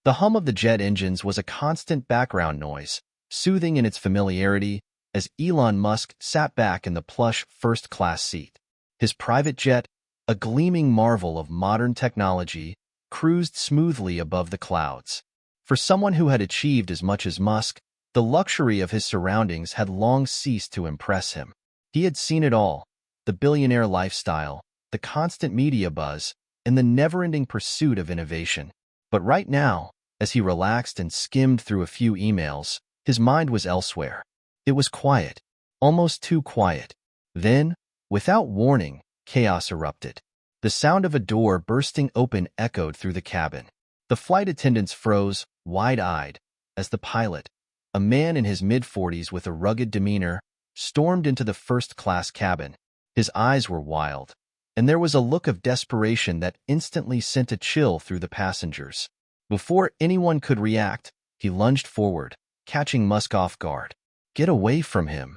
The hum of the jet engines was a constant background noise, soothing in its familiarity as Elon Musk sat back in the plush first-class seat. His private jet, a gleaming marvel of modern technology, cruised smoothly above the clouds. For someone who had achieved as much as Musk, the luxury of his surroundings had long ceased to impress him. He had seen it all: the billionaire lifestyle, the constant media buzz, and the never-ending pursuit of innovation. But right now, as he relaxed and skimmed through a few emails, his mind was elsewhere. It was quiet, almost too quiet. Then, without warning, chaos erupted. The sound of a door bursting open echoed through the cabin. The flight attendants froze, wide-eyed, as the pilot, a man in his mid-40s with a rugged demeanor, stormed into the first-class cabin. His eyes were wild, and there was a look of desperation that instantly sent a chill through the passengers. Before anyone could react, he lunged forward, catching Musk off guard. "Get away from him!"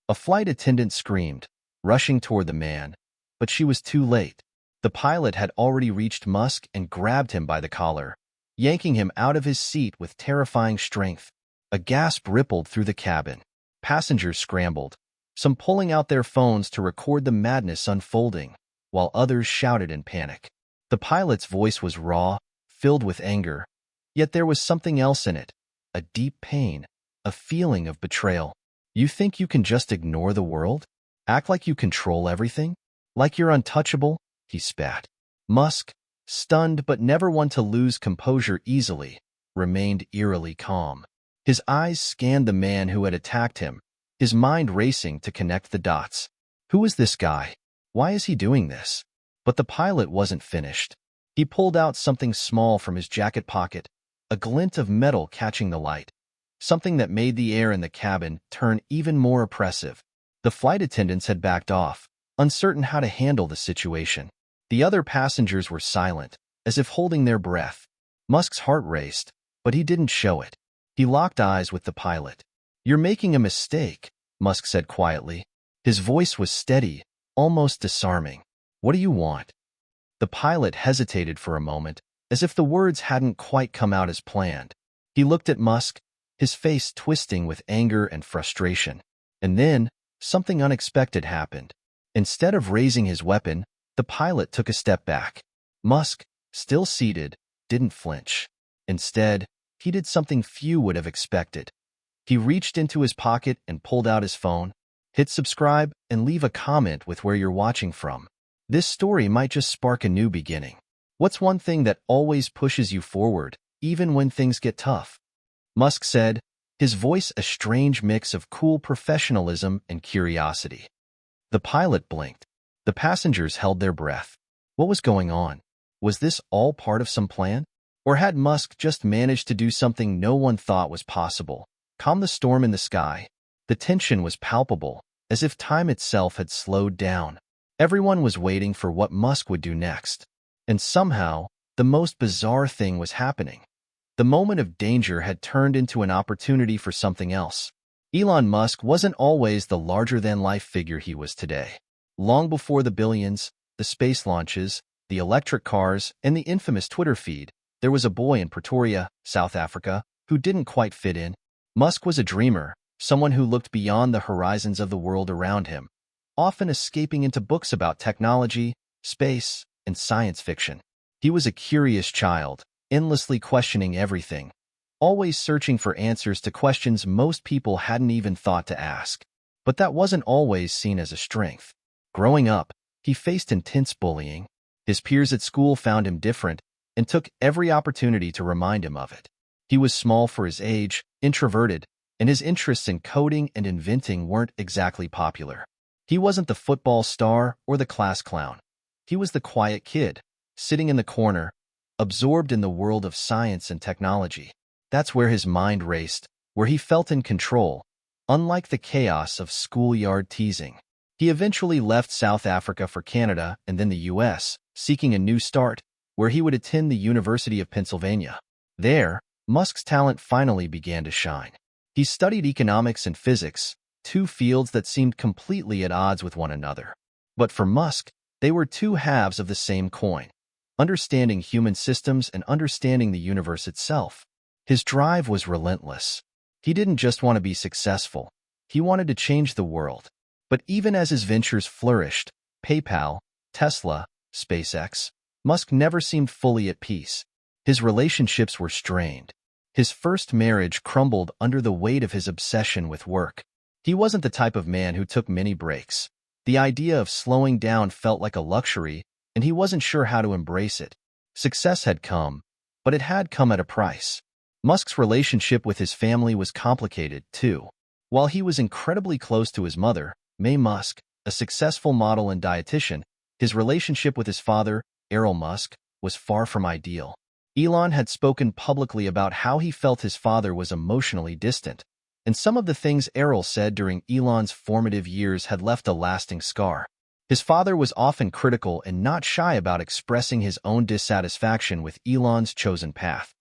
A flight attendant screamed, rushing toward the man, but she was too late. The pilot had already reached Musk and grabbed him by the collar, yanking him out of his seat with terrifying strength. A gasp rippled through the cabin. Passengers scrambled, some pulling out their phones to record the madness unfolding, while others shouted in panic. The pilot's voice was raw, filled with anger, yet there was something else in it, a deep pain, a feeling of betrayal. "You think you can just ignore the world? Act like you control everything? Like you're untouchable?" he spat. Musk, stunned but never one to lose composure easily, remained eerily calm. His eyes scanned the man who had attacked him, his mind racing to connect the dots. Who is this guy? Why is he doing this? But the pilot wasn't finished. He pulled out something small from his jacket pocket, a glint of metal catching the light, something that made the air in the cabin turn even more oppressive. The flight attendants had backed off, uncertain how to handle the situation. The other passengers were silent, as if holding their breath. Musk's heart raced, but he didn't show it. He locked eyes with the pilot. "You're making a mistake," Musk said quietly. His voice was steady, almost disarming. "What do you want?" The pilot hesitated for a moment, as if the words hadn't quite come out as planned. He looked at Musk, his face twisting with anger and frustration. And then, something unexpected happened. Instead of raising his weapon, the pilot took a step back. Musk, still seated, didn't flinch. Instead, he did something few would have expected. He reached into his pocket and pulled out his phone. "Hit subscribe and leave a comment with where you're watching from. This story might just spark a new beginning. What's one thing that always pushes you forward, even when things get tough?" Musk said, his voice a strange mix of cool professionalism and curiosity. The pilot blinked. The passengers held their breath. What was going on? Was this all part of some plan? Or had Musk just managed to do something no one thought was possible? Calm the storm in the sky. The tension was palpable, as if time itself had slowed down. Everyone was waiting for what Musk would do next. And somehow, the most bizarre thing was happening. The moment of danger had turned into an opportunity for something else. Elon Musk wasn't always the larger-than-life figure he was today. Long before the billions, the space launches, the electric cars, and the infamous Twitter feed, there was a boy in Pretoria, South Africa, who didn't quite fit in. Musk was a dreamer, someone who looked beyond the horizons of the world around him, often escaping into books about technology, space, and science fiction. He was a curious child, endlessly questioning everything, always searching for answers to questions most people hadn't even thought to ask. But that wasn't always seen as a strength. Growing up, he faced intense bullying. His peers at school found him different and took every opportunity to remind him of it. He was small for his age, introverted, and his interests in coding and inventing weren't exactly popular. He wasn't the football star or the class clown. He was the quiet kid, sitting in the corner, absorbed in the world of science and technology. That's where his mind raced, where he felt in control, unlike the chaos of schoolyard teasing. He eventually left South Africa for Canada and then the US, seeking a new start, where he would attend the University of Pennsylvania. There, Musk's talent finally began to shine. He studied economics and physics, two fields that seemed completely at odds with one another. But for Musk, they were two halves of the same coin. understanding human systems and understanding the universe itself. His drive was relentless. He didn't just want to be successful. He wanted to change the world. But even as his ventures flourished, PayPal, Tesla, SpaceX, Musk never seemed fully at peace. His relationships were strained. His first marriage crumbled under the weight of his obsession with work. He wasn't the type of man who took many breaks. The idea of slowing down felt like a luxury, and he wasn't sure how to embrace it. Success had come, but it had come at a price. Musk's relationship with his family was complicated, too. While he was incredibly close to his mother, Mae Musk, a successful model and dietitian, his relationship with his father, Elon Musk, was far from ideal. Elon had spoken publicly about how he felt his father was emotionally distant, and some of the things Errol said during Elon's formative years had left a lasting scar. His father was often critical and not shy about expressing his own dissatisfaction with Elon's chosen path.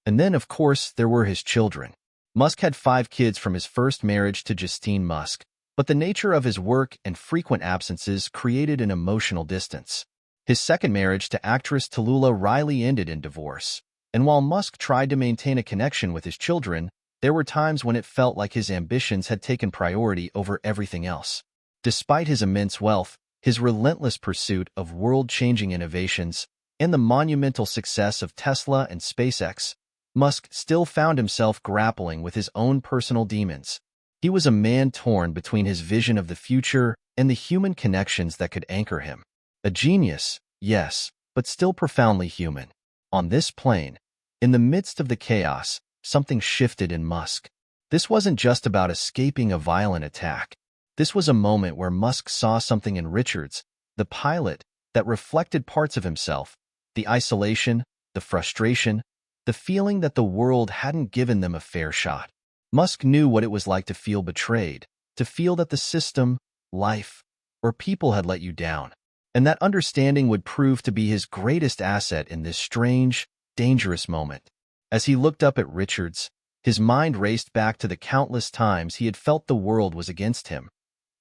And then, of course, there were his children. Musk had 5 kids from his first marriage to Justine Musk, but the nature of his work and frequent absences created an emotional distance. His second marriage to actress Tallulah Riley ended in divorce, and while Musk tried to maintain a connection with his children, there were times when it felt like his ambitions had taken priority over everything else. Despite his immense wealth, his relentless pursuit of world-changing innovations, and the monumental success of Tesla and SpaceX, Musk still found himself grappling with his own personal demons. He was a man torn between his vision of the future and the human connections that could anchor him. A genius, yes, but still profoundly human. On this plane, in the midst of the chaos, something shifted in Musk. This wasn't just about escaping a violent attack. This was a moment where Musk saw something in Richards, the pilot, that reflected parts of himself: the isolation, the frustration, the feeling that the world hadn't given them a fair shot. Musk knew what it was like to feel betrayed, to feel that the system, life, or people had let you down. And that understanding would prove to be his greatest asset in this strange, dangerous moment. As he looked up at Richards, his mind raced back to the countless times he had felt the world was against him,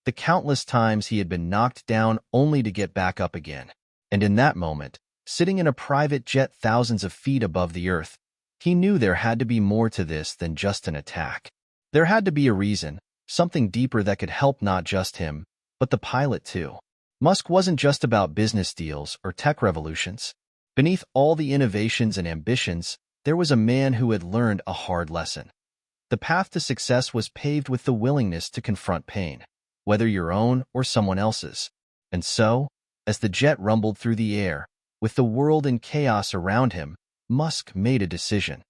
the countless times he had been knocked down only to get back up again. And in that moment, sitting in a private jet thousands of feet above the earth, he knew there had to be more to this than just an attack. There had to be a reason, something deeper that could help not just him, but the pilot too. Musk wasn't just about business deals or tech revolutions. Beneath all the innovations and ambitions, there was a man who had learned a hard lesson. The path to success was paved with the willingness to confront pain, whether your own or someone else's. And so, as the jet rumbled through the air, with the world in chaos around him, Musk made a decision.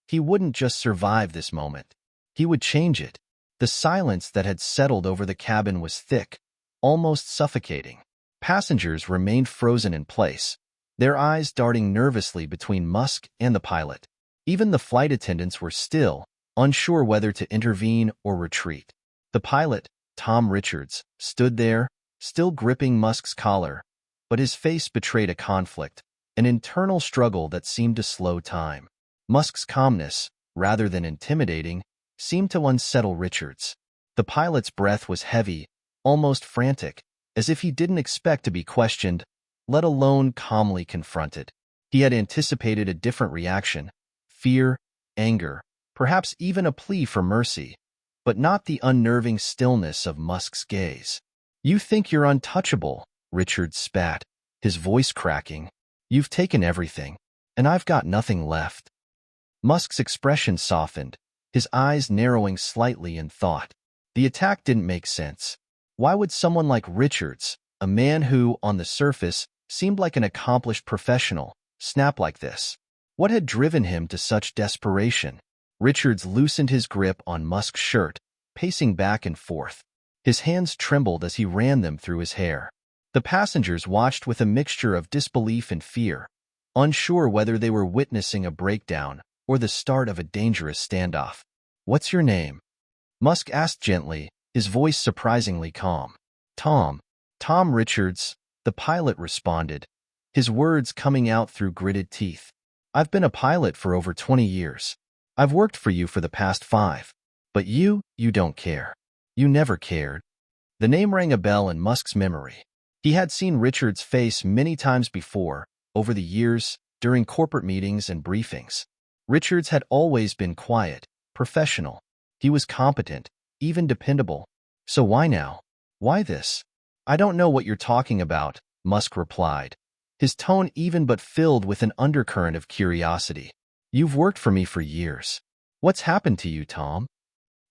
He wouldn't just survive this moment. He would change it. The silence that had settled over the cabin was thick, almost suffocating. Passengers remained frozen in place, their eyes darting nervously between Musk and the pilot. Even the flight attendants were still, unsure whether to intervene or retreat. The pilot, Tom Richards, stood there, still gripping Musk's collar, but his face betrayed a conflict, an internal struggle that seemed to slow time. Musk's calmness, rather than intimidating, seemed to unsettle Richards. The pilot's breath was heavy, almost frantic, as if he didn't expect to be questioned, let alone calmly confronted. He had anticipated a different reaction: fear, anger, perhaps even a plea for mercy, but not the unnerving stillness of Musk's gaze. "You think you're untouchable," Richards spat, his voice cracking. "You've taken everything, and I've got nothing left." Musk's expression softened, his eyes narrowing slightly in thought. The attack didn't make sense. Why would someone like Richards, a man who, on the surface, seemed like an accomplished professional, snap like this? What had driven him to such desperation? Richards loosened his grip on Musk's shirt, pacing back and forth. His hands trembled as he ran them through his hair. The passengers watched with a mixture of disbelief and fear, unsure whether they were witnessing a breakdown or the start of a dangerous standoff. "What's your name?" Musk asked gently, his voice surprisingly calm. "Tom. Tom Richards," the pilot responded, his words coming out through gritted teeth. "I've been a pilot for over 20 years. I've worked for you for the past 5. But you don't care. You never cared." The name rang a bell in Musk's memory. He had seen Richards' face many times before, Over the years, during corporate meetings and briefings, Richards had always been quiet, professional. He was competent, even dependable. So why now? Why this? I don't know what you're talking about, Musk replied, his tone even but filled with an undercurrent of curiosity. You've worked for me for years. What's happened to you, Tom?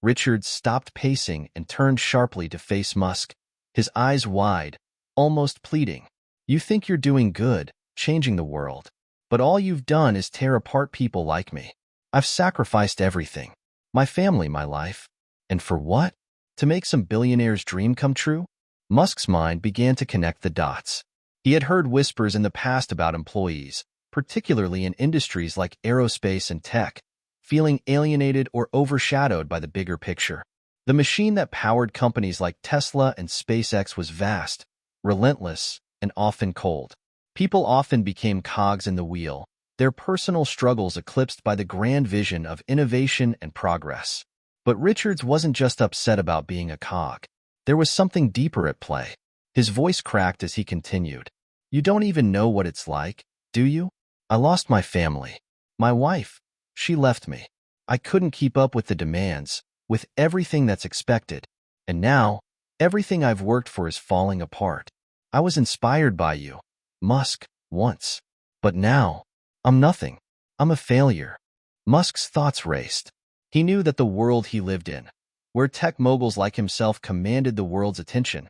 Richards stopped pacing and turned sharply to face Musk, his eyes wide, almost pleading. You think you're doing good, changing the world. But all you've done is tear apart people like me. I've sacrificed everything. My family, my life. And for what? To make some billionaire's dream come true? Musk's mind began to connect the dots. He had heard whispers in the past about employees, particularly in industries like aerospace and tech, feeling alienated or overshadowed by the bigger picture. The machine that powered companies like Tesla and SpaceX was vast, relentless, and often cold. People often became cogs in the wheel, their personal struggles eclipsed by the grand vision of innovation and progress. But Richards wasn't just upset about being a cog. There was something deeper at play. His voice cracked as he continued. You don't even know what it's like, do you? I lost my family. My wife. She left me. I couldn't keep up with the demands, with everything that's expected. And now, everything I've worked for is falling apart. I was inspired by you, Musk, once. But now, I'm nothing. I'm a failure. Musk's thoughts raced. He knew that the world he lived in, where tech moguls like himself commanded the world's attention,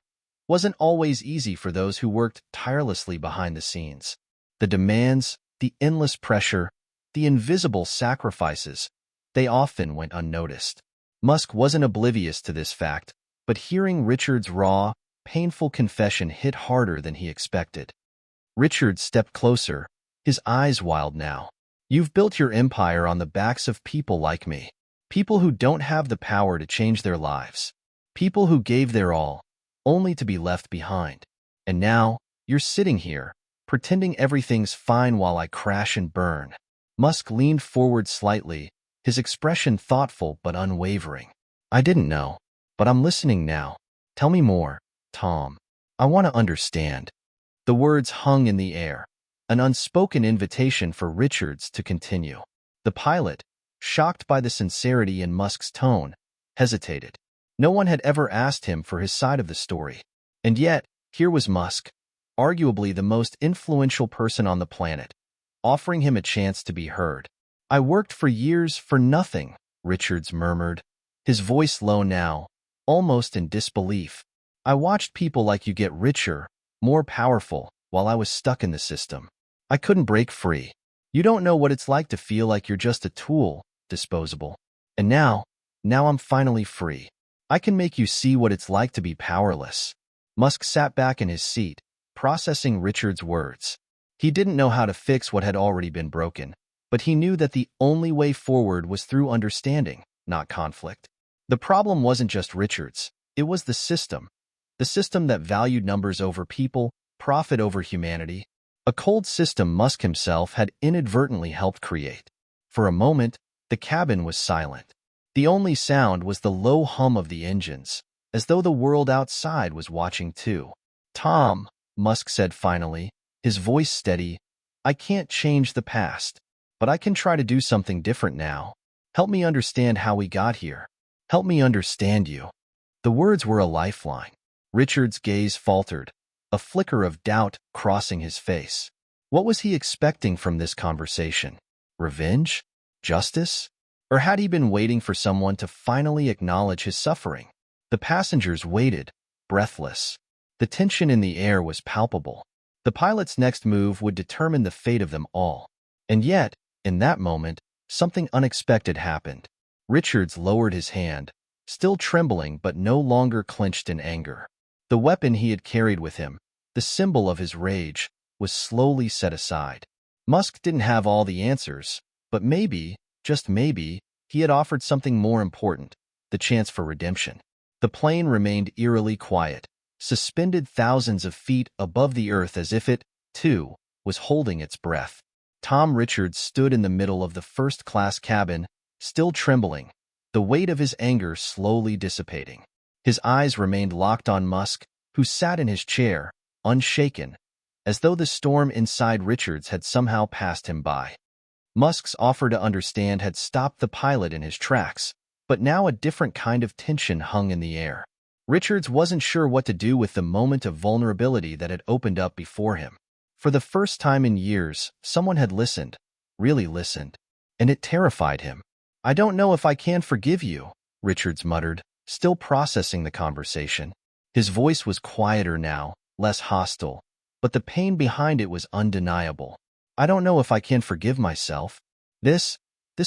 wasn't always easy for those who worked tirelessly behind the scenes. The demands, the endless pressure, the invisible sacrifices, they often went unnoticed. Musk wasn't oblivious to this fact, but hearing Richards' raw, painful confession hit harder than he expected. Richards stepped closer, his eyes wild now. You've built your empire on the backs of people like me. People who don't have the power to change their lives. People who gave their all, only to be left behind. And now, you're sitting here, pretending everything's fine while I crash and burn. Musk leaned forward slightly, his expression thoughtful but unwavering. I didn't know, but I'm listening now. Tell me more, Tom. I want to understand. The words hung in the air, an unspoken invitation for Richards to continue. The pilot, shocked by the sincerity in Musk's tone, hesitated. No one had ever asked him for his side of the story. And yet, here was Musk, arguably the most influential person on the planet, offering him a chance to be heard. I worked for years for nothing, Richards murmured, his voice low now, almost in disbelief. I watched people like you get richer, more powerful, while I was stuck in the system. I couldn't break free. You don't know what it's like to feel like you're just a tool, disposable. And now I'm finally free. I can make you see what it's like to be powerless. Musk sat back in his seat, processing Richards' words. He didn't know how to fix what had already been broken, but he knew that the only way forward was through understanding, not conflict. The problem wasn't just Richards, it was the system that valued numbers over people, profit over humanity, a cold system Musk himself had inadvertently helped create. For a moment, the cabin was silent. The only sound was the low hum of the engines, as though the world outside was watching too. Tom, Musk said finally, his voice steady, I can't change the past, but I can try to do something different now. Help me understand how we got here. Help me understand you. The words were a lifeline. Richard's gaze faltered, a flicker of doubt crossing his face. What was he expecting from this conversation? Revenge? Justice? Or had he been waiting for someone to finally acknowledge his suffering? The passengers waited, breathless. The tension in the air was palpable. The pilot's next move would determine the fate of them all. And yet, in that moment, something unexpected happened. Richards lowered his hand, still trembling but no longer clenched in anger. The weapon he had carried with him, the symbol of his rage, was slowly set aside. Musk didn't have all the answers, but maybe, just maybe, he had offered something more important, the chance for redemption. The plane remained eerily quiet, suspended thousands of feet above the earth as if it, too, was holding its breath. Tom Richards stood in the middle of the first-class cabin, still trembling, the weight of his anger slowly dissipating. His eyes remained locked on Musk, who sat in his chair, unshaken, as though the storm inside Richards had somehow passed him by. Musk's offer to understand had stopped the pilot in his tracks, but now a different kind of tension hung in the air. Richards wasn't sure what to do with the moment of vulnerability that had opened up before him. For the first time in years, someone had listened, really listened, and it terrified him. "I don't know if I can forgive you," Richards muttered, still processing the conversation. His voice was quieter now, less hostile, but the pain behind it was undeniable. "I don't know if I can forgive myself. This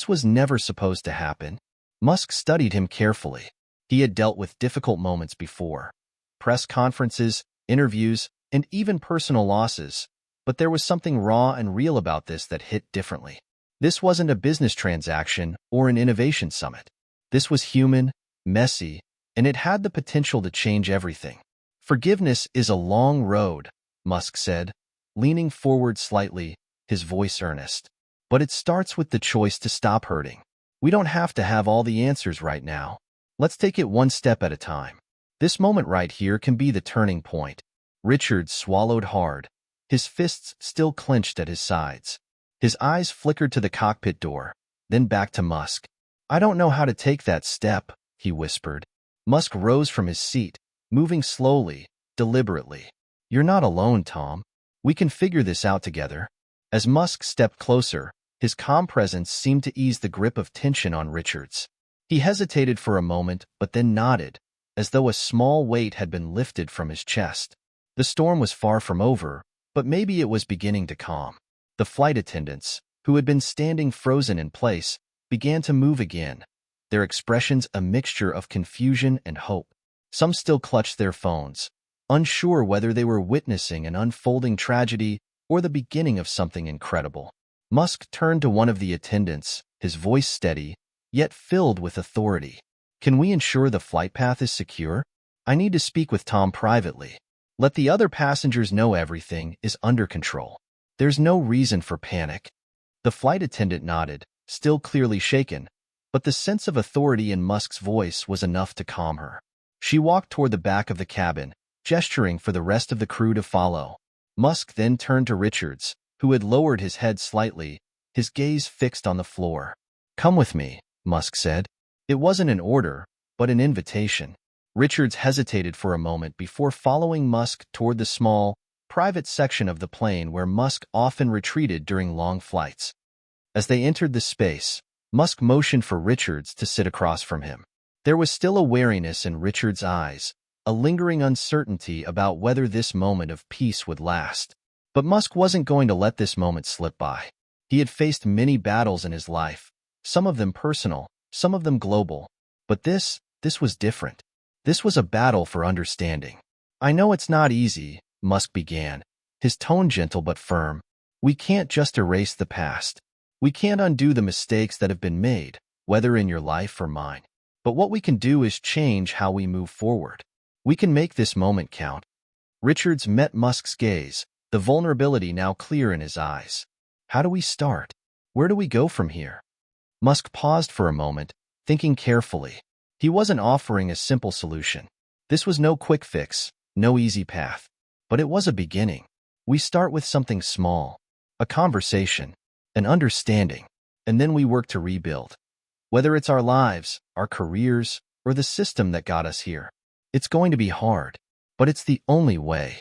was never supposed to happen." Musk studied him carefully. He had dealt with difficult moments before. Press conferences, interviews, and even personal losses. But there was something raw and real about this that hit differently. This wasn't a business transaction or an innovation summit. This was human, messy, and it had the potential to change everything. "Forgiveness is a long road," Musk said, leaning forward slightly, his voice earnest. "But it starts with the choice to stop hurting. We don't have to have all the answers right now. Let's take it one step at a time. This moment right here can be the turning point." Richard swallowed hard, his fists still clenched at his sides. His eyes flickered to the cockpit door, then back to Musk. "I don't know how to take that step," he whispered. Musk rose from his seat, moving slowly, deliberately. "You're not alone, Tom. We can figure this out together." As Musk stepped closer, his calm presence seemed to ease the grip of tension on Richards. He hesitated for a moment, but then nodded, as though a small weight had been lifted from his chest. The storm was far from over, but maybe it was beginning to calm. The flight attendants, who had been standing frozen in place, began to move again, their expressions a mixture of confusion and hope. Some still clutched their phones, unsure whether they were witnessing an unfolding tragedy or the beginning of something incredible. Musk turned to one of the attendants, his voice steady, yet filled with authority. "Can we ensure the flight path is secure? I need to speak with Tom privately. Let the other passengers know everything is under control. There's no reason for panic." The flight attendant nodded, still clearly shaken, but the sense of authority in Musk's voice was enough to calm her. She walked toward the back of the cabin, gesturing for the rest of the crew to follow. Musk then turned to Richards, who had lowered his head slightly, his gaze fixed on the floor. "Come with me," Musk said. It wasn't an order, but an invitation. Richards hesitated for a moment before following Musk toward the small, private section of the plane where Musk often retreated during long flights. As they entered the space, Musk motioned for Richards to sit across from him. There was still a wariness in Richards' eyes, a lingering uncertainty about whether this moment of peace would last. But Musk wasn't going to let this moment slip by. He had faced many battles in his life, some of them personal, some of them global. But this was different. This was a battle for understanding. "I know it's not easy," Musk began, his tone gentle but firm. "We can't just erase the past. We can't undo the mistakes that have been made, whether in your life or mine. But what we can do is change how we move forward. We can make this moment count." Richards met Musk's gaze, the vulnerability now clear in his eyes. "How do we start? Where do we go from here?" Musk paused for a moment, thinking carefully. He wasn't offering a simple solution. This was no quick fix, no easy path. But it was a beginning. "We start with something small, a conversation, an understanding, and then we work to rebuild. Whether it's our lives, our careers, or the system that got us here. It's going to be hard, but it's the only way."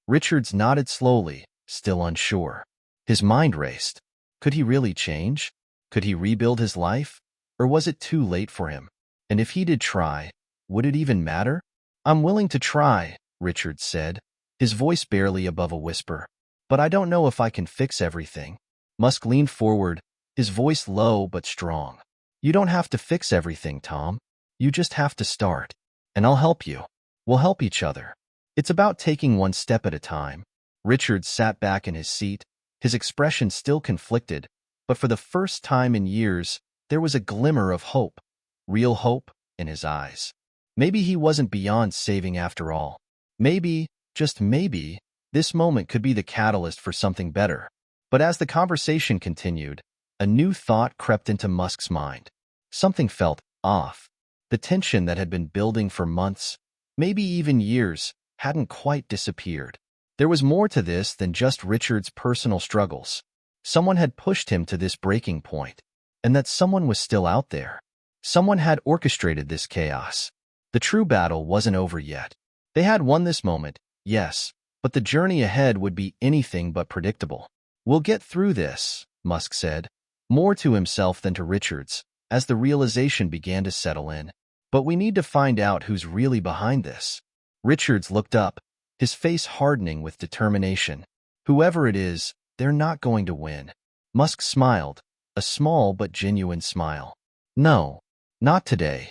Richards nodded slowly, still unsure. His mind raced. Could he really change? Could he rebuild his life? Or was it too late for him? And if he did try, would it even matter? "I'm willing to try," Richards said, his voice barely above a whisper. "But I don't know if I can fix everything." Musk leaned forward, his voice low but strong. "You don't have to fix everything, Tom. You just have to start. And I'll help you. We'll help each other. It's about taking one step at a time." Richards sat back in his seat, his expression still conflicted, but for the first time in years, there was a glimmer of hope, real hope, in his eyes. Maybe he wasn't beyond saving after all. Maybe, just maybe, this moment could be the catalyst for something better. But as the conversation continued, a new thought crept into Musk's mind. Something felt off. The tension that had been building for months, maybe even years, hadn't quite disappeared. There was more to this than just Richard's personal struggles. Someone had pushed him to this breaking point, and that someone was still out there. Someone had orchestrated this chaos. The true battle wasn't over yet. They had won this moment, yes, but the journey ahead would be anything but predictable. "We'll get through this," Musk said, more to himself than to Richards, as the realization began to settle in. "But we need to find out who's really behind this." Richards looked up, his face hardening with determination. "Whoever it is, they're not going to win." Musk smiled, a small but genuine smile. "No, not today."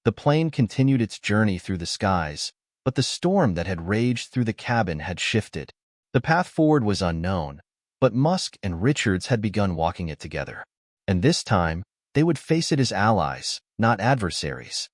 The plane continued its journey through the skies, but the storm that had raged through the cabin had shifted. The path forward was unknown, but Musk and Richards had begun walking it together. And this time, they would face it as allies, not adversaries.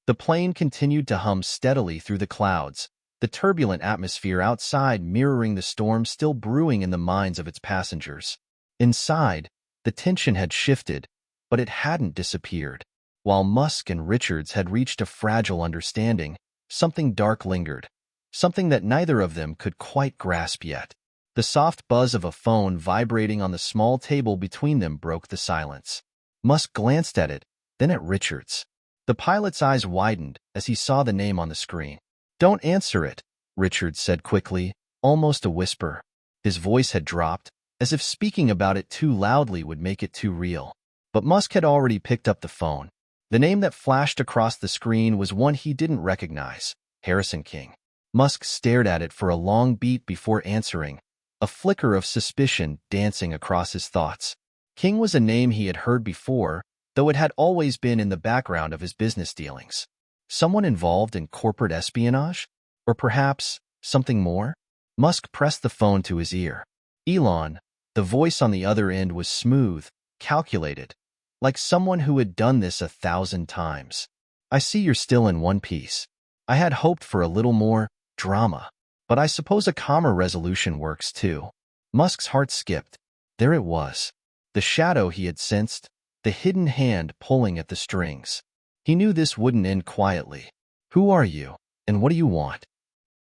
The plane continued to hum steadily through the clouds, the turbulent atmosphere outside mirroring the storm still brewing in the minds of its passengers. Inside, the tension had shifted, but it hadn't disappeared. While Musk and Richards had reached a fragile understanding, something dark lingered, something that neither of them could quite grasp yet. The soft buzz of a phone vibrating on the small table between them broke the silence. Musk glanced at it, then at Richards. The pilot's eyes widened as he saw the name on the screen. "Don't answer it," Richards said quickly, almost a whisper. His voice had dropped, as if speaking about it too loudly would make it too real. But Musk had already picked up the phone. The name that flashed across the screen was one he didn't recognize, Harrison King. Musk stared at it for a long beat before answering, a flicker of suspicion dancing across his thoughts. King was a name he had heard before, though it had always been in the background of his business dealings. Someone involved in corporate espionage? Or perhaps something more? Musk pressed the phone to his ear. "Elon," the voice on the other end was smooth, calculated, like someone who had done this 1,000 times. "I see you're still in one piece. I had hoped for a little more drama, but I suppose a calmer resolution works too." Musk's heart skipped. There it was. The shadow he had sensed, the hidden hand pulling at the strings. He knew this wouldn't end quietly. "Who are you, and what do you want?"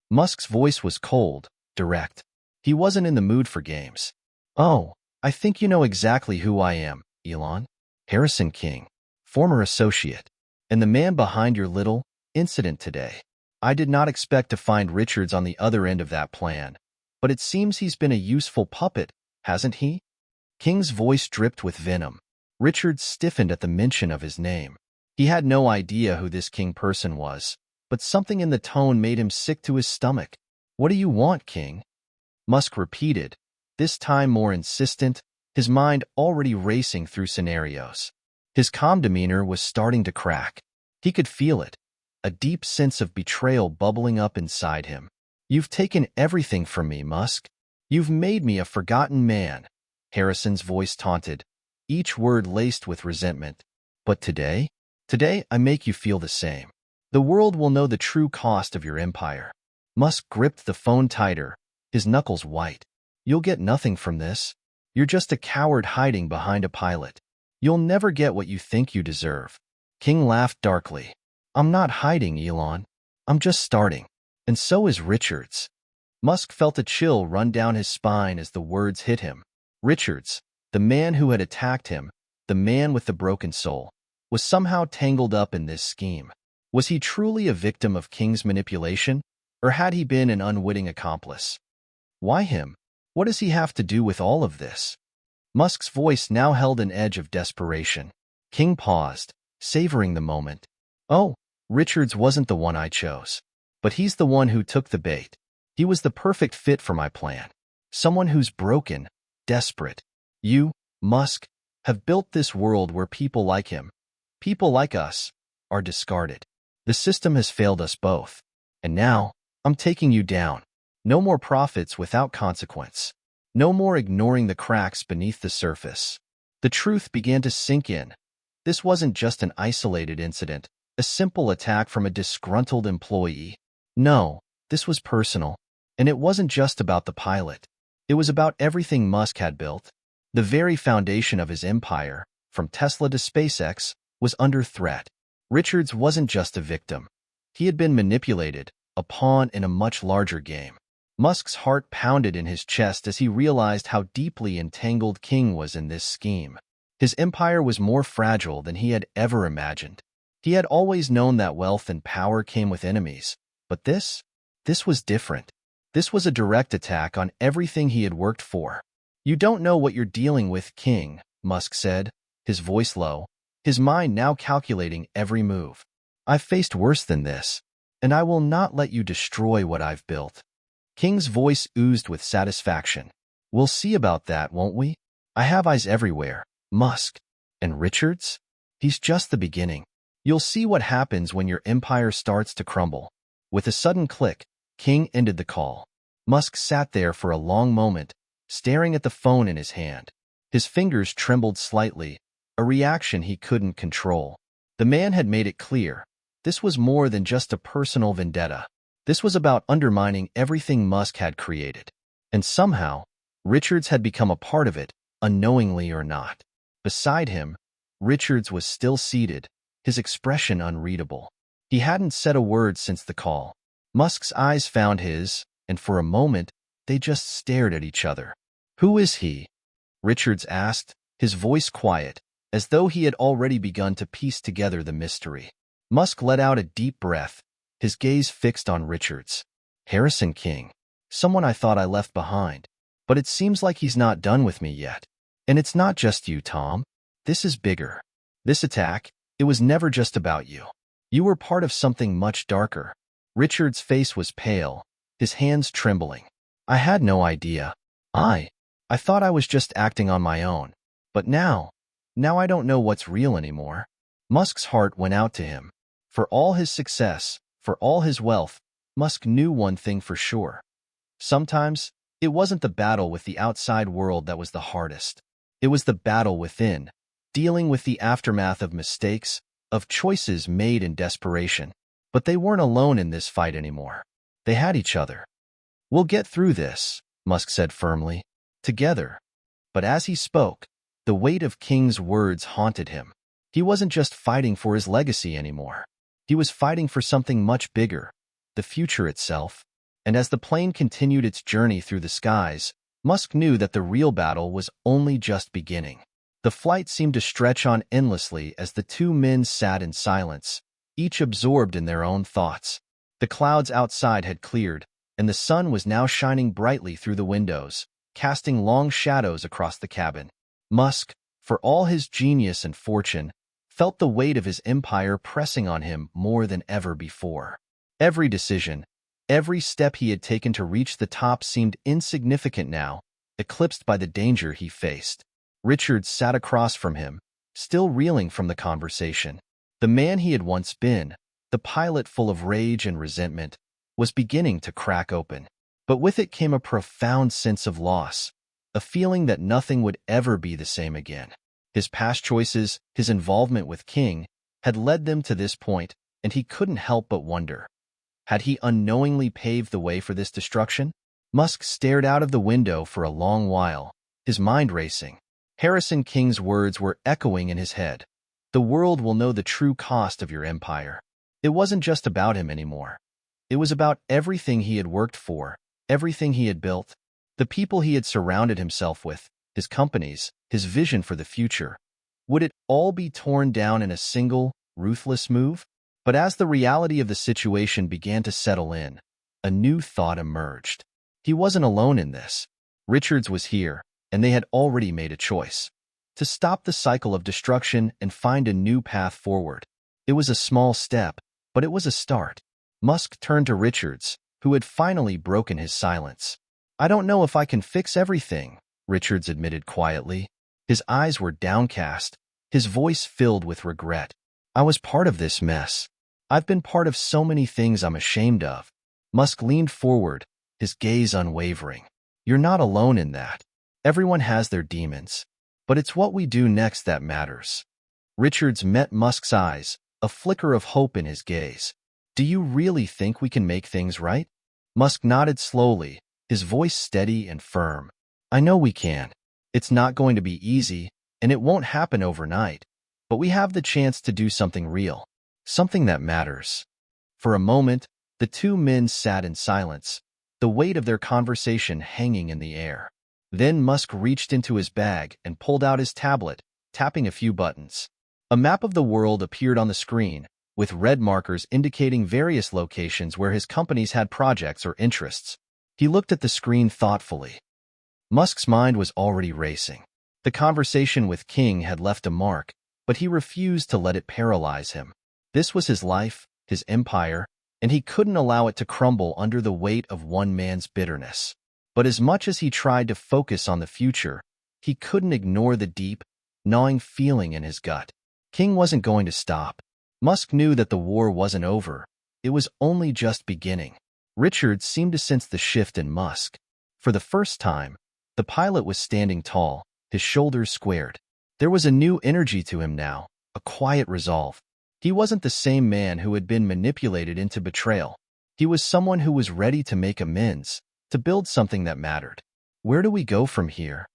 Musk's voice was cold, direct. He wasn't in the mood for games. "Oh, I think you know exactly who I am, Elon. Harrison King, former associate, and the man behind your little incident today." I did not expect to find Richards on the other end of that plan, but it seems he's been a useful puppet, hasn't he? King's voice dripped with venom. Richards stiffened at the mention of his name. He had no idea who this King person was, but something in the tone made him sick to his stomach. "What do you want, King?" Musk repeated, this time more insistent, his mind already racing through scenarios. His calm demeanor was starting to crack. He could feel it, a deep sense of betrayal bubbling up inside him. "You've taken everything from me, Musk. You've made me a forgotten man," Harrison's voice taunted, each word laced with resentment. "But today? Today I make you feel the same. The world will know the true cost of your empire." Musk gripped the phone tighter, his knuckles white. "You'll get nothing from this. You're just a coward hiding behind a pilot. You'll never get what you think you deserve." King laughed darkly. "I'm not hiding, Elon. I'm just starting. And so is Richards." Musk felt a chill run down his spine as the words hit him. Richards, the man who had attacked him, the man with the broken soul, was somehow tangled up in this scheme. Was he truly a victim of King's manipulation, or had he been an unwitting accomplice? Why him? What does he have to do with all of this? Musk's voice now held an edge of desperation. King paused, savoring the moment. "Oh, Richards wasn't the one I chose. But he's the one who took the bait. He was the perfect fit for my plan. Someone who's broken, desperate. You, Musk, have built this world where people like him, people like us, are discarded. The system has failed us both. And now, I'm taking you down. No more profits without consequence. No more ignoring the cracks beneath the surface." The truth began to sink in. This wasn't just an isolated incident, a simple attack from a disgruntled employee. No, this was personal. And it wasn't just about the pilot. It was about everything Musk had built. The very foundation of his empire, from Tesla to SpaceX, was under threat. Richards wasn't just a victim. He had been manipulated, a pawn in a much larger game. Musk's heart pounded in his chest as he realized how deeply entangled King was in this scheme. His empire was more fragile than he had ever imagined. He had always known that wealth and power came with enemies, but this was different. This was a direct attack on everything he had worked for. "You don't know what you're dealing with, King," Musk said, his voice low, his mind now calculating every move. "I've faced worse than this, and I will not let you destroy what I've built." King's voice oozed with satisfaction. "We'll see about that, won't we? I have eyes everywhere, Musk. And Richards? He's just the beginning. You'll see what happens when your empire starts to crumble." With a sudden click, King ended the call. Musk sat there for a long moment, staring at the phone in his hand. His fingers trembled slightly, a reaction he couldn't control. The man had made it clear. This was more than just a personal vendetta. This was about undermining everything Musk had created. And somehow, Richards had become a part of it, unknowingly or not. Beside him, Richards was still seated, his expression unreadable. He hadn't said a word since the call. Musk's eyes found his, and for a moment, they just stared at each other. "Who is he?" Richards asked, his voice quiet, as though he had already begun to piece together the mystery. Musk let out a deep breath, his gaze fixed on Richards. "Harrison King. Someone I thought I left behind. But it seems like he's not done with me yet. And it's not just you, Tom. This is bigger. This attack, it was never just about you. You were part of something much darker." Richard's face was pale, his hands trembling. "I had no idea. I thought I was just acting on my own. But now I don't know what's real anymore." Musk's heart went out to him. For all his success, for all his wealth, Musk knew one thing for sure. Sometimes, it wasn't the battle with the outside world that was the hardest. It was the battle within, dealing with the aftermath of mistakes, of choices made in desperation. But they weren't alone in this fight anymore. They had each other. "We'll get through this," Musk said firmly. "Together." But as he spoke, the weight of King's words haunted him. He wasn't just fighting for his legacy anymore. He was fighting for something much bigger, the future itself. And as the plane continued its journey through the skies, Musk knew that the real battle was only just beginning. The flight seemed to stretch on endlessly as the two men sat in silence, each absorbed in their own thoughts. The clouds outside had cleared, and the sun was now shining brightly through the windows, casting long shadows across the cabin. Musk, for all his genius and fortune, felt the weight of his empire pressing on him more than ever before. Every decision, every step he had taken to reach the top seemed insignificant now, eclipsed by the danger he faced. Richard sat across from him, still reeling from the conversation. The man he had once been, the pilot full of rage and resentment, was beginning to crack open. But with it came a profound sense of loss, a feeling that nothing would ever be the same again. His past choices, his involvement with King, had led them to this point, and he couldn't help but wonder. Had he unknowingly paved the way for this destruction? Musk stared out of the window for a long while, his mind racing. Harrison King's words were echoing in his head. "The world will know the true cost of your empire." It wasn't just about him anymore. It was about everything he had worked for, everything he had built, the people he had surrounded himself with, his companies, his vision for the future. Would it all be torn down in a single, ruthless move? But as the reality of the situation began to settle in, a new thought emerged. He wasn't alone in this. Richards was here, and they had already made a choice. To stop the cycle of destruction and find a new path forward. It was a small step, but it was a start. Musk turned to Richards, who had finally broken his silence. "I don't know if I can fix everything," Richards admitted quietly. His eyes were downcast, his voice filled with regret. "I was part of this mess. I've been part of so many things I'm ashamed of." Musk leaned forward, his gaze unwavering. "You're not alone in that. Everyone has their demons. But it's what we do next that matters." Richards met Musk's eyes, a flicker of hope in his gaze. "Do you really think we can make things right?" Musk nodded slowly, his voice steady and firm. "I know we can. It's not going to be easy, and it won't happen overnight. But we have the chance to do something real, something that matters." For a moment, the two men sat in silence, the weight of their conversation hanging in the air. Then Musk reached into his bag and pulled out his tablet, tapping a few buttons. A map of the world appeared on the screen, with red markers indicating various locations where his companies had projects or interests. He looked at the screen thoughtfully. Musk's mind was already racing. The conversation with King had left a mark, but he refused to let it paralyze him. This was his life, his empire, and he couldn't allow it to crumble under the weight of one man's bitterness. But as much as he tried to focus on the future, he couldn't ignore the deep, gnawing feeling in his gut. King wasn't going to stop. Musk knew that the war wasn't over. It was only just beginning. Richards seemed to sense the shift in Musk. For the first time, the pilot was standing tall, his shoulders squared. There was a new energy to him now, a quiet resolve. He wasn't the same man who had been manipulated into betrayal. He was someone who was ready to make amends, to build something that mattered. "Where do we go from here?"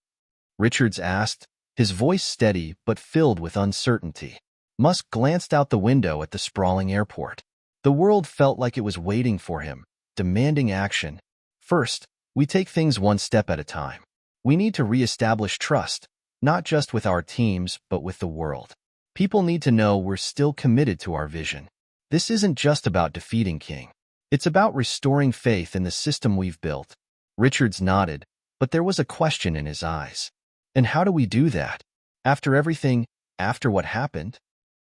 Richards asked, his voice steady but filled with uncertainty. Musk glanced out the window at the sprawling airport. The world felt like it was waiting for him, demanding action. "First, we take things one step at a time. We need to reestablish trust, not just with our teams, but with the world. People need to know we're still committed to our vision. This isn't just about defeating King. It's about restoring faith in the system we've built." Richards nodded, but there was a question in his eyes. "And how do we do that? After everything, after what happened?"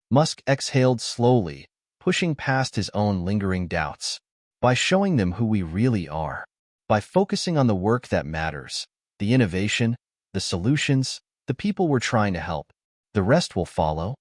Musk exhaled slowly, pushing past his own lingering doubts. "By showing them who we really are. By focusing on the work that matters, the innovation, the solutions, the people we're trying to help. The rest will follow."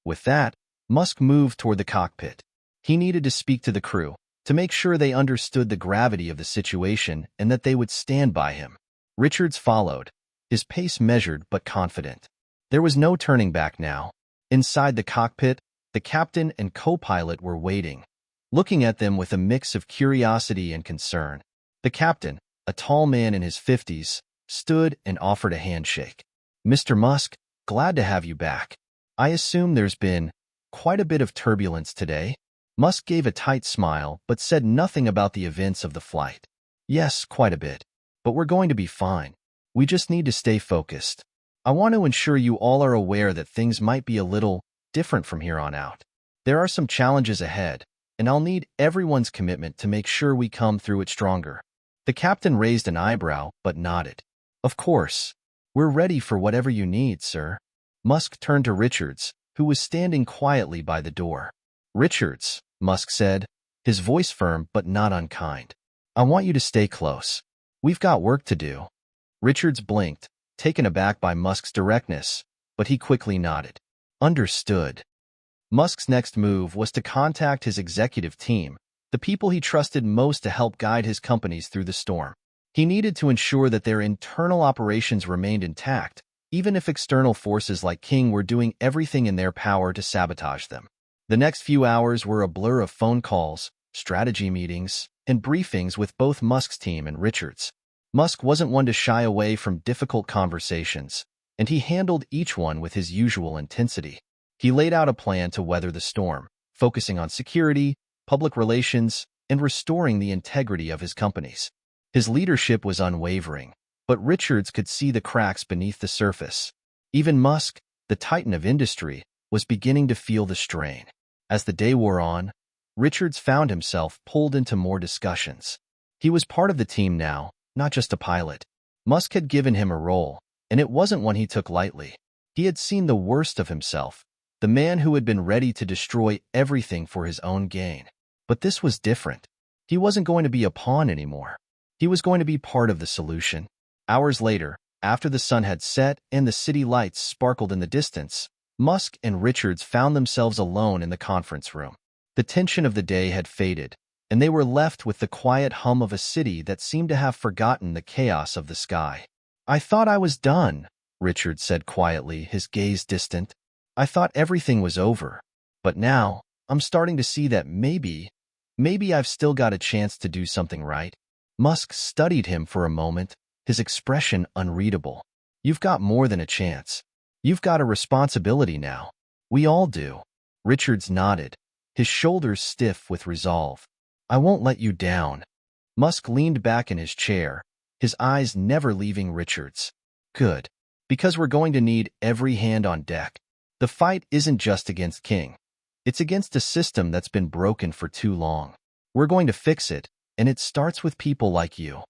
With that, Musk moved toward the cockpit. He needed to speak to the crew, to make sure they understood the gravity of the situation and that they would stand by him. Richards followed, his pace measured but confident. There was no turning back now. Inside the cockpit, the captain and co-pilot were waiting, looking at them with a mix of curiosity and concern. The captain, a tall man in his 50s, stood and offered a handshake. "Mr. Musk, glad to have you back. I assume there's been quite a bit of turbulence today." Musk gave a tight smile but said nothing about the events of the flight. "Yes, quite a bit. But we're going to be fine. We just need to stay focused. I want to ensure you all are aware that things might be a little different from here on out. There are some challenges ahead, and I'll need everyone's commitment to make sure we come through it stronger." The captain raised an eyebrow but nodded. "Of course. We're ready for whatever you need, sir." Musk turned to Richards, who was standing quietly by the door. "Richards," Musk said, his voice firm but not unkind, "I want you to stay close. We've got work to do." Richards blinked, taken aback by Musk's directness, but he quickly nodded. "Understood." Musk's next move was to contact his executive team, the people he trusted most to help guide his companies through the storm. He needed to ensure that their internal operations remained intact, even if external forces like King were doing everything in their power to sabotage them. The next few hours were a blur of phone calls, strategy meetings, and briefings with both Musk's team and Richards. Musk wasn't one to shy away from difficult conversations, and he handled each one with his usual intensity. He laid out a plan to weather the storm, focusing on security, public relations, and restoring the integrity of his companies. His leadership was unwavering, but Richards could see the cracks beneath the surface. Even Musk, the titan of industry, was beginning to feel the strain. As the day wore on, Richards found himself pulled into more discussions. He was part of the team now, not just a pilot. Musk had given him a role, and it wasn't one he took lightly. He had seen the worst of himself, the man who had been ready to destroy everything for his own gain. But this was different. He wasn't going to be a pawn anymore. He was going to be part of the solution. Hours later, after the sun had set and the city lights sparkled in the distance, Musk and Richards found themselves alone in the conference room. The tension of the day had faded, and they were left with the quiet hum of a city that seemed to have forgotten the chaos of the sky. "I thought I was done," Richards said quietly, his gaze distant. "I thought everything was over. But now, I'm starting to see that maybe I've still got a chance to do something right." Musk studied him for a moment, his expression unreadable. "You've got more than a chance. You've got a responsibility now. We all do." Richards nodded, his shoulders stiff with resolve. "I won't let you down." Musk leaned back in his chair, his eyes never leaving Richard's. Good. Because we're going to need every hand on deck. The fight isn't just against King. It's against a system that's been broken for too long. We're going to fix it, and it starts with people like you.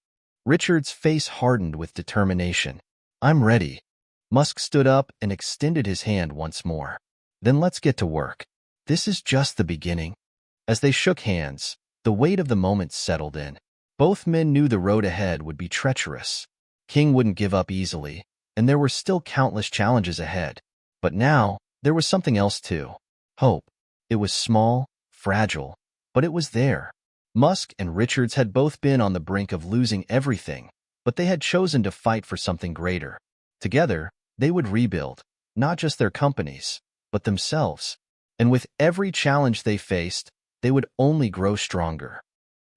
Richard's face hardened with determination. I'm ready. Musk stood up and extended his hand once more. Then let's get to work. This is just the beginning. As they shook hands, the weight of the moment settled in. Both men knew the road ahead would be treacherous. King wouldn't give up easily, and there were still countless challenges ahead. But now, there was something else too. Hope. It was small, fragile, but it was there. Musk and Richards had both been on the brink of losing everything, but they had chosen to fight for something greater. Together, they would rebuild, not just their companies, but themselves. And with every challenge they faced, they would only grow stronger.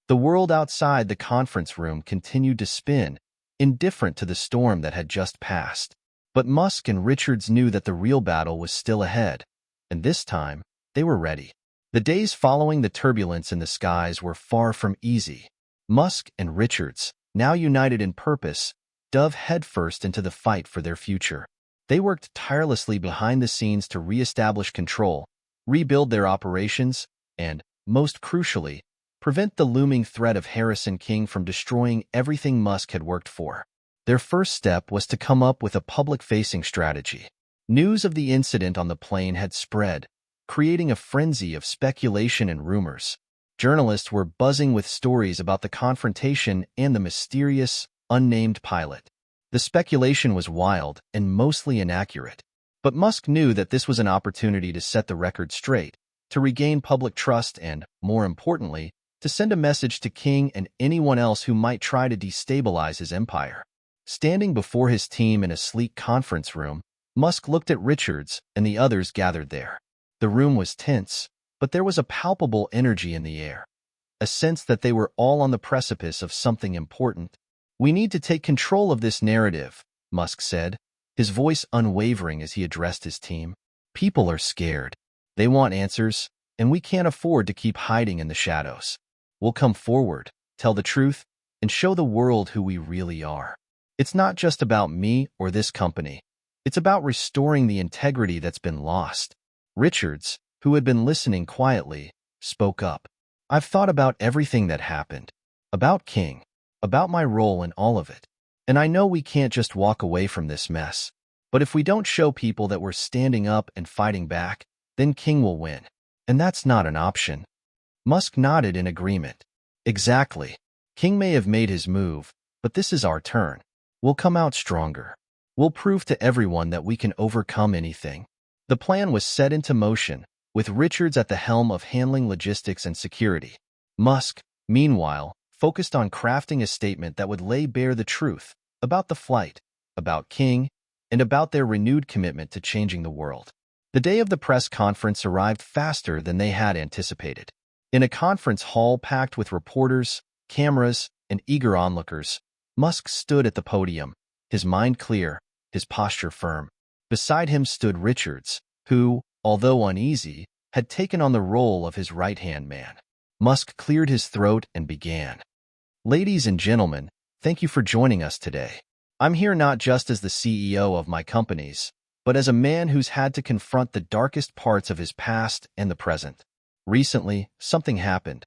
The world outside the conference room continued to spin, indifferent to the storm that had just passed. But Musk and Richards knew that the real battle was still ahead, and this time, they were ready. The days following the turbulence in the skies were far from easy. Musk and Richards, now united in purpose, dove headfirst into the fight for their future. They worked tirelessly behind the scenes to re-establish control, rebuild their operations, and, most crucially, prevent the looming threat of Harrison King from destroying everything Musk had worked for. Their first step was to come up with a public-facing strategy. News of the incident on the plane had spread, creating a frenzy of speculation and rumors. Journalists were buzzing with stories about the confrontation and the mysterious, unnamed pilot. The speculation was wild and mostly inaccurate. But Musk knew that this was an opportunity to set the record straight, to regain public trust and, more importantly, to send a message to King and anyone else who might try to destabilize his empire. Standing before his team in a sleek conference room, Musk looked at Richards and the others gathered there. The room was tense, but there was a palpable energy in the air, a sense that they were all on the precipice of something important. We need to take control of this narrative, Musk said, his voice unwavering as he addressed his team. People are scared. They want answers, and we can't afford to keep hiding in the shadows. We'll come forward, tell the truth, and show the world who we really are. It's not just about me or this company. It's about restoring the integrity that's been lost. Richards, who had been listening quietly, spoke up. I've thought about everything that happened. About King. About my role in all of it. And I know we can't just walk away from this mess. But if we don't show people that we're standing up and fighting back, then King will win. And that's not an option. Musk nodded in agreement. Exactly. King may have made his move, but this is our turn. We'll come out stronger. We'll prove to everyone that we can overcome anything. The plan was set into motion, with Richards at the helm of handling logistics and security. Musk, meanwhile, focused on crafting a statement that would lay bare the truth about the flight, about King, and about their renewed commitment to changing the world. The day of the press conference arrived faster than they had anticipated. In a conference hall packed with reporters, cameras, and eager onlookers, Musk stood at the podium, his mind clear, his posture firm. Beside him stood Richards, who, although uneasy, had taken on the role of his right-hand man. Musk cleared his throat and began. Ladies and gentlemen, thank you for joining us today. I'm here not just as the CEO of my companies, but as a man who's had to confront the darkest parts of his past and the present. Recently, something happened.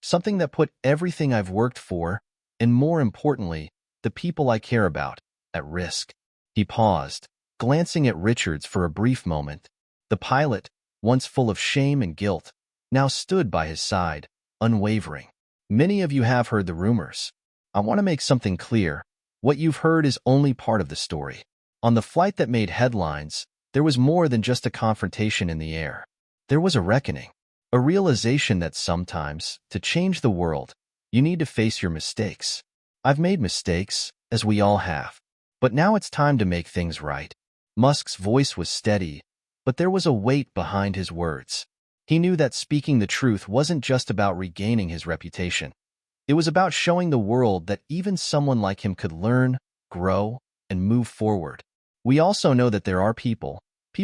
Something that put everything I've worked for, and more importantly, the people I care about, at risk. He paused, glancing at Richards for a brief moment. The pilot, once full of shame and guilt, now stood by his side, unwavering. Many of you have heard the rumors. I want to make something clear. What you've heard is only part of the story. On the flight that made headlines, there was more than just a confrontation in the air. There was a reckoning, a realization that sometimes, to change the world, you need to face your mistakes. I've made mistakes, as we all have. But now it's time to make things right. Musk's voice was steady, but there was a weight behind his words. He knew that speaking the truth wasn't just about regaining his reputation. It was about showing the world that even someone like him could learn, grow, and move forward. We also know that there are people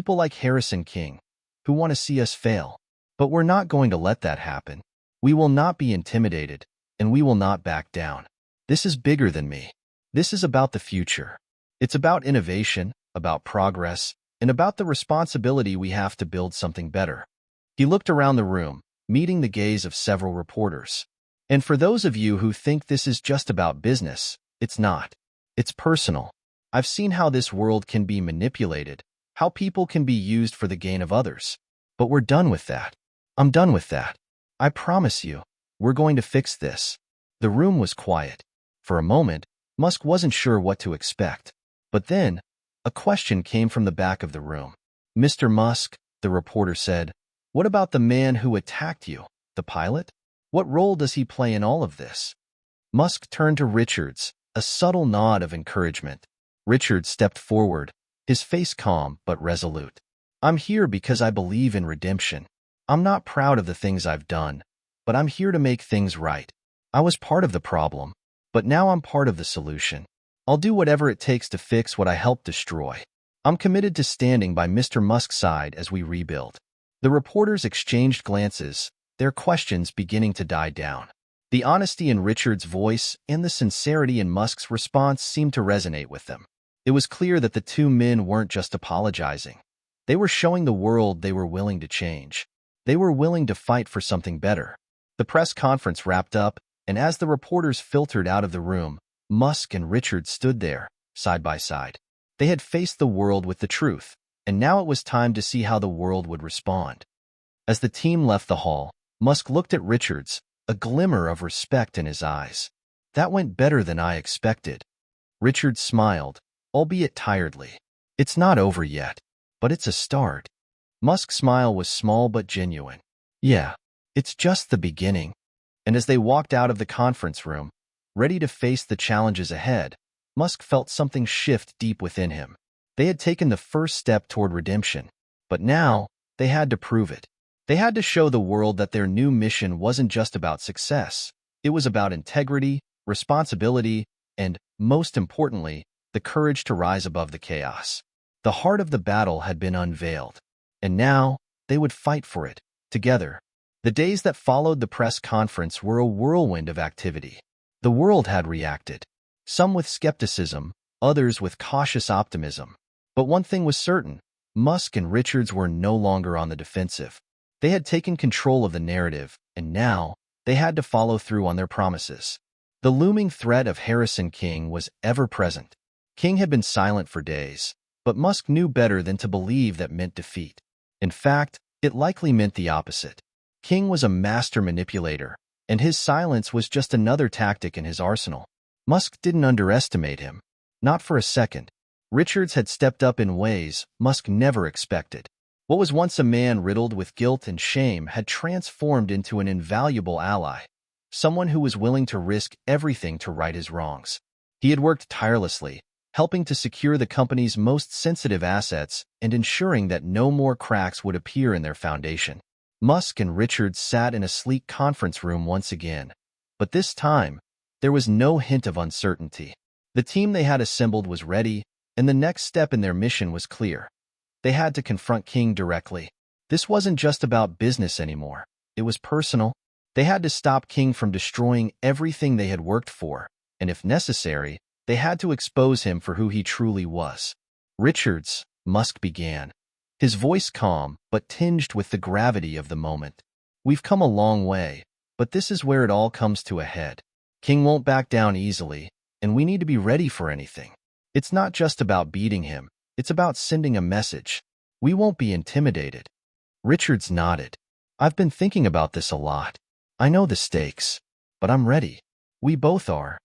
like Harrison King, who want to see us fail. But we're not going to let that happen. We will not be intimidated, and we will not back down. This is bigger than me. This is about the future. It's about innovation, about progress, and about the responsibility we have to build something better. He looked around the room, meeting the gaze of several reporters. And for those of you who think this is just about business, it's not. It's personal. I've seen how this world can be manipulated, how people can be used for the gain of others. But we're done with that. I'm done with that. I promise you, we're going to fix this. The room was quiet. For a moment, Musk wasn't sure what to expect. But then, a question came from the back of the room. "Mr. Musk," the reporter said, "what about the man who attacked you, the pilot? What role does he play in all of this?" Musk turned to Richards, a subtle nod of encouragement. Richards stepped forward, his face calm but resolute. "I'm here because I believe in redemption. I'm not proud of the things I've done, but I'm here to make things right. I was part of the problem, but now I'm part of the solution. I'll do whatever it takes to fix what I helped destroy. I'm committed to standing by Mr. Musk's side as we rebuild." The reporters exchanged glances, their questions beginning to die down. The honesty in Richards' voice and the sincerity in Musk's response seemed to resonate with them. It was clear that the two men weren't just apologizing. They were showing the world they were willing to change. They were willing to fight for something better. The press conference wrapped up, and as the reporters filtered out of the room, Musk and Richards stood there, side by side. They had faced the world with the truth, and now it was time to see how the world would respond. As the team left the hall, Musk looked at Richards, a glimmer of respect in his eyes. "That went better than I expected." Richards smiled, albeit tiredly. "It's not over yet, but it's a start." Musk's smile was small but genuine. "Yeah, it's just the beginning." And as they walked out of the conference room, ready to face the challenges ahead, Musk felt something shift deep within him. They had taken the first step toward redemption, but now they had to prove it. They had to show the world that their new mission wasn't just about success. It was about integrity, responsibility, and, most importantly, the courage to rise above the chaos. The heart of the battle had been unveiled, and now they would fight for it, together. The days that followed the press conference were a whirlwind of activity. The world had reacted, some with skepticism, others with cautious optimism. But one thing was certain: Musk and Richards were no longer on the defensive. They had taken control of the narrative, and now they had to follow through on their promises. The looming threat of Harrison King was ever present. King had been silent for days, but Musk knew better than to believe that meant defeat. In fact, it likely meant the opposite. King was a master manipulator, and his silence was just another tactic in his arsenal. Musk didn't underestimate him. Not for a second. Richards had stepped up in ways Musk never expected. What was once a man riddled with guilt and shame had transformed into an invaluable ally, someone who was willing to risk everything to right his wrongs. He had worked tirelessly, helping to secure the company's most sensitive assets and ensuring that no more cracks would appear in their foundation. Musk and Richards sat in a sleek conference room once again, but this time, there was no hint of uncertainty. The team they had assembled was ready, and the next step in their mission was clear. They had to confront King directly. This wasn't just about business anymore. It was personal. They had to stop King from destroying everything they had worked for, and if necessary, they had to expose him for who he truly was. "Richards," Musk began, his voice calm but tinged with the gravity of the moment. "We've come a long way, but this is where it all comes to a head. King won't back down easily, and we need to be ready for anything. It's not just about beating him, it's about sending a message. We won't be intimidated." Richards nodded. "I've been thinking about this a lot. I know the stakes, but I'm ready. We both are."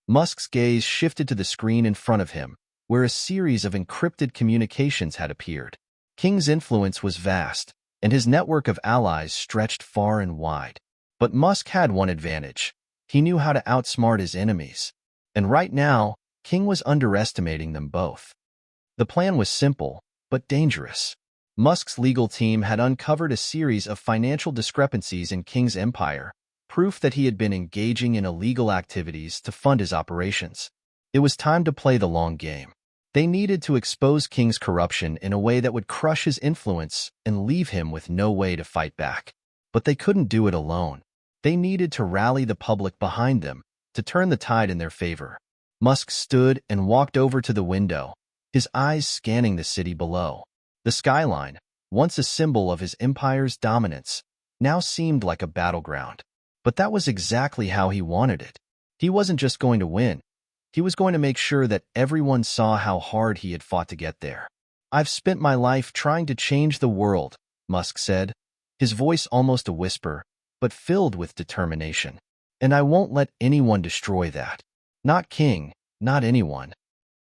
Musk's gaze shifted to the screen in front of him, where a series of encrypted communications had appeared. King's influence was vast, and his network of allies stretched far and wide. But Musk had one advantage. He knew how to outsmart his enemies. And right now, King was underestimating them both. The plan was simple, but dangerous. Musk's legal team had uncovered a series of financial discrepancies in King's empire, proof that he had been engaging in illegal activities to fund his operations. It was time to play the long game. They needed to expose King's corruption in a way that would crush his influence and leave him with no way to fight back. But they couldn't do it alone. They needed to rally the public behind them, to turn the tide in their favor. Musk stood and walked over to the window, his eyes scanning the city below. The skyline, once a symbol of his empire's dominance, now seemed like a battleground. But that was exactly how he wanted it. He wasn't just going to win. He was going to make sure that everyone saw how hard he had fought to get there. "I've spent my life trying to change the world," Musk said, his voice almost a whisper, but filled with determination. "And I won't let anyone destroy that. Not King, not anyone."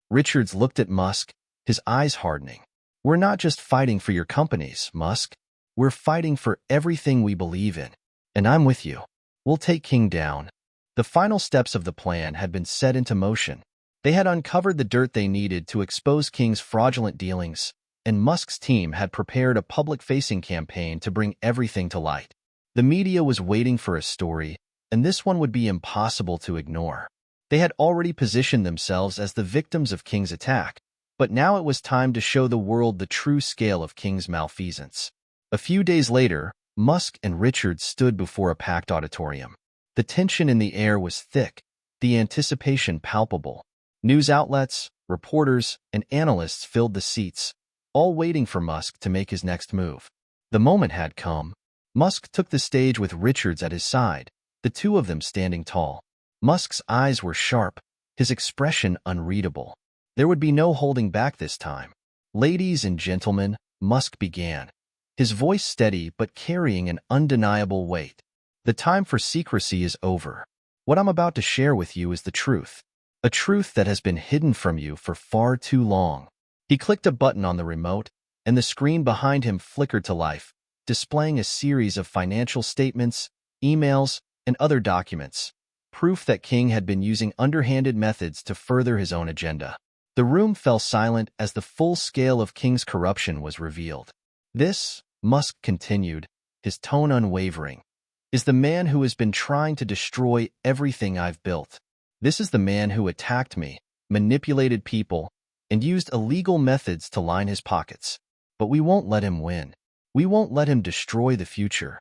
Richards looked at Musk, his eyes hardening. "We're not just fighting for your companies, Musk. We're fighting for everything we believe in. And I'm with you. We'll take King down." The final steps of the plan had been set into motion. They had uncovered the dirt they needed to expose King's fraudulent dealings, and Musk's team had prepared a public-facing campaign to bring everything to light. The media was waiting for a story, and this one would be impossible to ignore. They had already positioned themselves as the victims of King's attack, but now it was time to show the world the true scale of King's malfeasance. A few days later, Musk and Richards stood before a packed auditorium. The tension in the air was thick, the anticipation palpable. News outlets, reporters, and analysts filled the seats, all waiting for Musk to make his next move. The moment had come. Musk took the stage with Richards at his side, the two of them standing tall. Musk's eyes were sharp, his expression unreadable. There would be no holding back this time. "Ladies and gentlemen," Musk began, his voice steady but carrying an undeniable weight. "The time for secrecy is over. What I'm about to share with you is the truth, a truth that has been hidden from you for far too long." He clicked a button on the remote, and the screen behind him flickered to life, displaying a series of financial statements, emails, and other documents, proof that King had been using underhanded methods to further his own agenda. The room fell silent as the full scale of King's corruption was revealed. "This," Musk continued, his tone unwavering, "is the man who has been trying to destroy everything I've built. This is the man who attacked me, manipulated people, and used illegal methods to line his pockets. But we won't let him win. We won't let him destroy the future."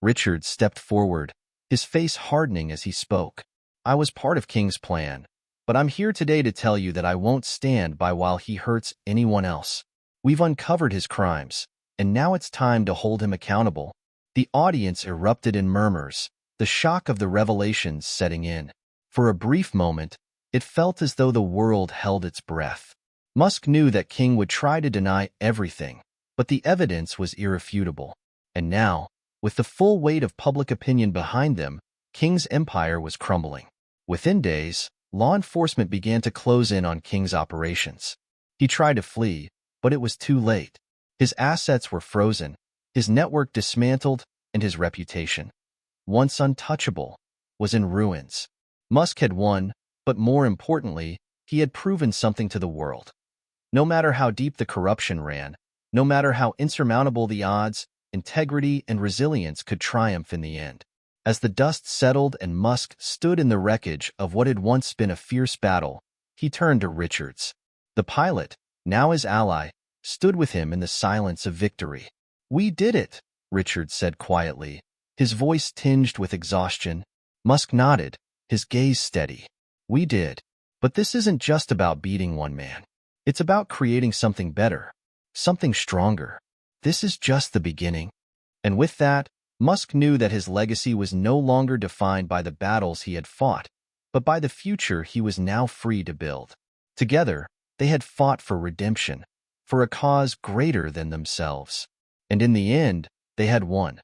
Richards stepped forward, his face hardening as he spoke. "I was part of King's plan, but I'm here today to tell you that I won't stand by while he hurts anyone else. We've uncovered his crimes, and now it's time to hold him accountable." The audience erupted in murmurs, the shock of the revelations setting in. For a brief moment, it felt as though the world held its breath. Musk knew that King would try to deny everything, but the evidence was irrefutable. And now, with the full weight of public opinion behind them, King's empire was crumbling. Within days, law enforcement began to close in on King's operations. He tried to flee, but it was too late. His assets were frozen, his network dismantled, and his reputation, once untouchable, was in ruins. Musk had won, but more importantly, he had proven something to the world. No matter how deep the corruption ran, no matter how insurmountable the odds, integrity and resilience could triumph in the end. As the dust settled and Musk stood in the wreckage of what had once been a fierce battle, he turned to Richards. The pilot, now his ally, stood with him in the silence of victory. "We did it," Richards said quietly, his voice tinged with exhaustion. Musk nodded, his gaze steady. "We did. But this isn't just about beating one man. It's about creating something better, something stronger. This is just the beginning." And with that, Musk knew that his legacy was no longer defined by the battles he had fought, but by the future he was now free to build. Together, they had fought for redemption, for a cause greater than themselves. And in the end, they had won.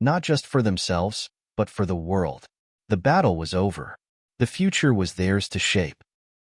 Not just for themselves, but for the world. The battle was over. The future was theirs to shape.